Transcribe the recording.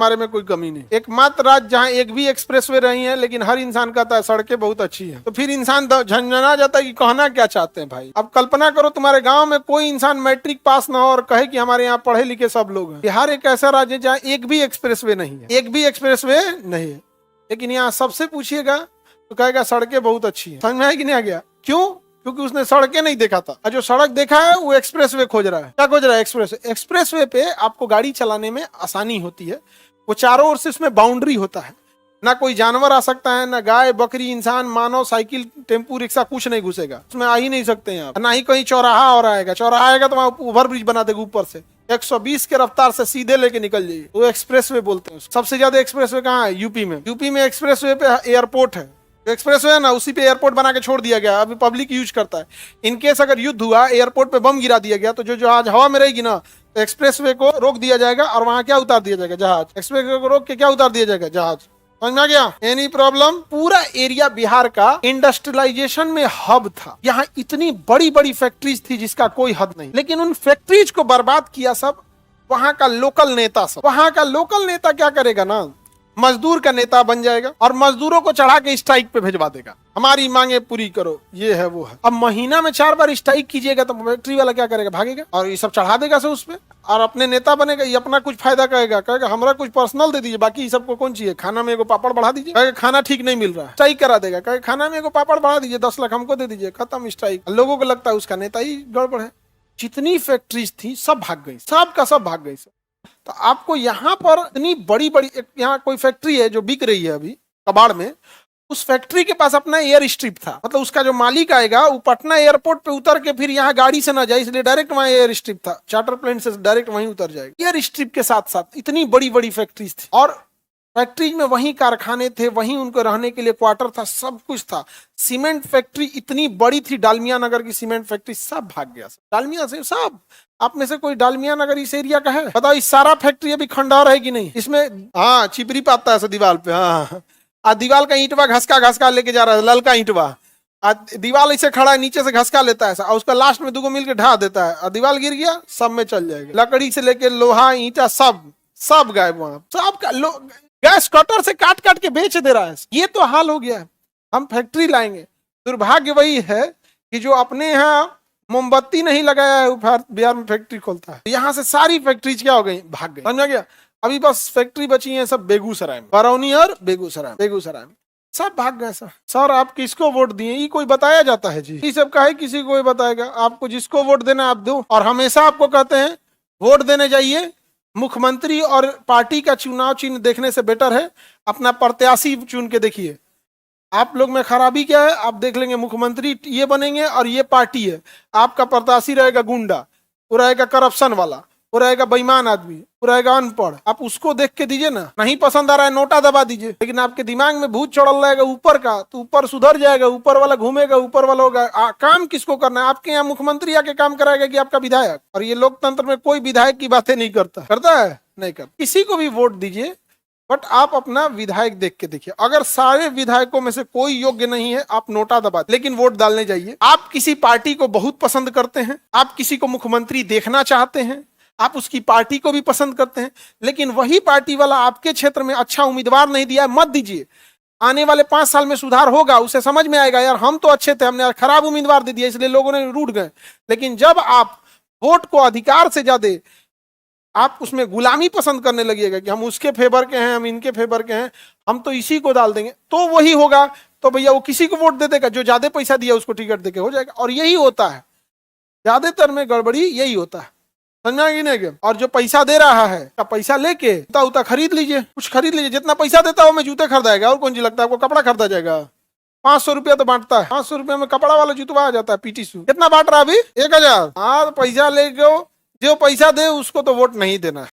हमारे में कोई कमी नहीं। एकमात्र राज्य जहाँ एक भी एक्सप्रेसवे रही है, लेकिन हर इंसान कहता है सड़कें बहुत अच्छी है, तो फिर इंसान झंझना जाता है कि कहना क्या चाहते हैं भाई। अब कल्पना करो तुम्हारे गांव में कोई इंसान मैट्रिक पास ना हो और कहे कि हमारे यहाँ पढ़े लिखे सब लोग हैं। बिहार एक ऐसा राज्य है जहाँ एक भी एक्सप्रेसवे नहीं है, एक भी एक्सप्रेसवे नहीं है, लेकिन यहाँ सबसे पूछिएगा तो कहेगा सड़कें बहुत अच्छी है। समझ में आया कि नहीं आ गया? क्यों? क्योंकि उसने सड़कें नहीं देखा था, और जो सड़क देखा है वो एक्सप्रेसवे खोज रहा है। क्या खोज रहा है? एक्सप्रेसवे पे आपको गाड़ी चलाने में आसानी होती है, वो चारों ओर से उसमें बाउंड्री होता है, ना कोई जानवर आ सकता है, ना गाय बकरी इंसान मानव साइकिल टेम्पू रिक्शा कुछ नहीं घुसेगा उसमें, आ ही नहीं सकते हैं आप। ना ही कहीं चौराहा और आएगा, चौराहा आएगा तो वहां ओवर ब्रिज बना देगा ऊपर से, 120 के रफ्तार से सीधे लेके निकल जाइए, वो एक्सप्रेसवे बोलते हैं। सबसे ज्यादा एक्सप्रेसवे कहाँ है? यूपी में। यूपी में एक्सप्रेसवे पे एयरपोर्ट है, एक्सप्रेसवे है ना, उसी पे एयरपोर्ट बना के छोड़ दिया गया, अभी पब्लिक यूज करता है। इनकेस अगर युद्ध हुआ, एयरपोर्ट पे बम गिरा दिया गया, तो जो आज हवा में रहेगी ना, तो एक्सप्रेसवे को रोक दिया जाएगा और वहां क्या उतार दिया जाएगा? जहाज। एक्सप्रेसवे को रोक के क्या उतार दिया जाएगा? जहाज। समझ में आ गया? Any problem? पूरा एरिया बिहार का इंडस्ट्रियलाइजेशन में हब था, यहाँ इतनी बड़ी बड़ी फैक्ट्रीज थी जिसका कोई हद नहीं, लेकिन उन फैक्ट्रीज को बर्बाद किया सब वहां का लोकल नेता। सब वहां का लोकल नेता क्या करेगा ना, मजदूर का नेता बन जाएगा और मजदूरों को चढ़ा के स्ट्राइक पे भेजवा देगा, हमारी मांगे पूरी करो, ये है वो है। अब महीना में 4 बार स्ट्राइक कीजिएगा तो फैक्ट्री वाला क्या करेगा? भागेगा और ये सब चढ़ा देगा से उस पे, और अपने नेता बनेगा, ये अपना कुछ फायदा कहेगा हमरा कुछ पर्सनल दे दीजिए, बाकी सबको कौन चाहिए? खाना में एगो पापड़ बढ़ा दीजिए, कहेगा खाना ठीक नहीं मिल रहा है, स्ट्राइक करा देगा, कहेगा खाना में एगो पापड़ बढ़ा दीजिए, 10 लाख हमको दे दीजिए, खत्म स्ट्राइक। लोगों को लगता है उसका नेता ही गड़बड़ है। जितनी फैक्ट्रीज थी सब भाग गई, सब का सब भाग गई। तो आपको यहाँ पर इतनी बड़ी बड़ी, यहाँ कोई फैक्ट्री है जो बिक रही है अभी कबाड़ में, उस फैक्ट्री के पास अपना एयर स्ट्रिप था, मतलब उसका जो मालिक आएगा वो पटना एयरपोर्ट पे उतर के फिर यहाँ गाड़ी से ना जाए, इसलिए डायरेक्ट वहाँ एयर स्ट्रिप था, चार्टर प्लेन से डायरेक्ट वहीं उतर जाएगा। एयर स्ट्रिप के साथ साथ इतनी बड़ी बड़ी फैक्ट्रीज थी, और फैक्ट्रीज में वहीं कारखाने थे, वहीं उनको रहने के लिए क्वार्टर था, सब कुछ था। सीमेंट फैक्ट्री इतनी बड़ी थी, डालमिया नगर की सीमेंट फैक्ट्री, सब भाग गया। डालमिया से सब, आप में से कोई डालमिया नगर इस एरिया का है? बताओ, इस सारा फैक्ट्री अभी खंडहर है कि नहीं? इसमें हाँ चिपरी पाता है दीवार पे, हाँ दीवार का ईंटवा घसका लेके जा रहा है, ललका ईंटवा, दीवार ऐसे खड़ा है, नीचे से घसका लेता है और उसका लास्ट में 2 मिल के ढा देता है, और दीवार गिर गया, सब में चल जाएगा। लकड़ी से लेके लोहा ईंटा सब गायब, वहां सब का गैस कटर से काट काट के बेच दे रहा है। ये तो हाल हो गया है। हम फैक्ट्री लाएंगे, दुर्भाग्य वही है कि जो अपने यहाँ मोमबत्ती नहीं लगाया है वो बिहार में फैक्ट्री खोलता है। यहाँ से सारी फैक्ट्रीज क्या हो गई? भाग गई। समझ गया? अभी बस फैक्ट्री बची है सब बेगूसराय में, बरौनी और बेगूसराय में सब भाग गए। सर आप किसको वोट दिए, ये कोई बताया जाता है जी? ये सब का है, किसी को बताएगा? आपको जिसको वोट देना आप दो, और हमेशा आपको कहते हैं वोट देने जाइए, मुख्यमंत्री और पार्टी का चुनाव चिन्ह देखने से बेटर है अपना प्रत्याशी चुन के देखिए। आप लोग में खराबी क्या है? आप देख लेंगे मुख्यमंत्री ये बनेंगे और ये पार्टी है, आपका प्रत्याशी रहेगा गुंडा, वो रहेगा करप्शन वाला, वो रहेगा बेईमान आदमी, वो रहेगा अनपढ़। आप उसको देख के दीजिए ना, नहीं पसंद आ रहा है नोटा दबा दीजिए। लेकिन आपके दिमाग में भूत चढ़ल रहेगा ऊपर का, तो ऊपर सुधर जाएगा, ऊपर वाला घूमेगा, ऊपर वाला होगा। काम किसको करना है? आपके यहाँ मुख्यमंत्री आके काम कराएगा कि आपका विधायक? और ये लोकतंत्र में कोई विधायक की बातें नहीं करता है? नहीं करता। किसी को भी वोट दीजिए, बट आप अपना विधायक देख के देखिए। अगर सारे विधायकों में से कोई योग्य नहीं है, आप नोटा दबा, लेकिन वोट डालने जाइए। आप किसी पार्टी को बहुत पसंद करते हैं, आप किसी को मुख्यमंत्री देखना चाहते हैं, आप उसकी पार्टी को भी पसंद करते हैं, लेकिन वही पार्टी वाला आपके क्षेत्र में अच्छा उम्मीदवार नहीं दिया, मत दीजिए। आने वाले 5 साल में सुधार होगा, उसे समझ में आएगा यार हम तो अच्छे थे, हमने खराब उम्मीदवार दे दिया इसलिए लोगों ने रूठ गए। लेकिन जब आप वोट को अधिकार से ज्यादा आप उसमें गुलामी पसंद करने लगिएगा कि हम उसके फेवर के हैं, हम इनके फेवर के हैं, हम तो इसी को डाल देंगे, तो वही होगा। तो भैया वो किसी को वोट दे देगा जो ज्यादा पैसा दिया उसको टिकट देके हो जाएगा। और यही होता है, ज्यादातर में गड़बड़ी यही होता है। समझा कि नहीं? और जो पैसा दे रहा है का पैसा लेके उता खरीद लीजिए, कुछ खरीद लीजिए। जितना पैसा देता है वो में जूते खरीदाएगा, और कौन जी लगता है आपको कपड़ा खरीदा जाएगा? 500 रुपया तो बांटता है, 500 रुपया में कपड़ा वाला जूतवा आ जाता है, पीटी शू। कितना बांट रहा अभी? 1000। हाँ पैसा लेके जो पैसा दे उसको तो वोट नहीं देना है।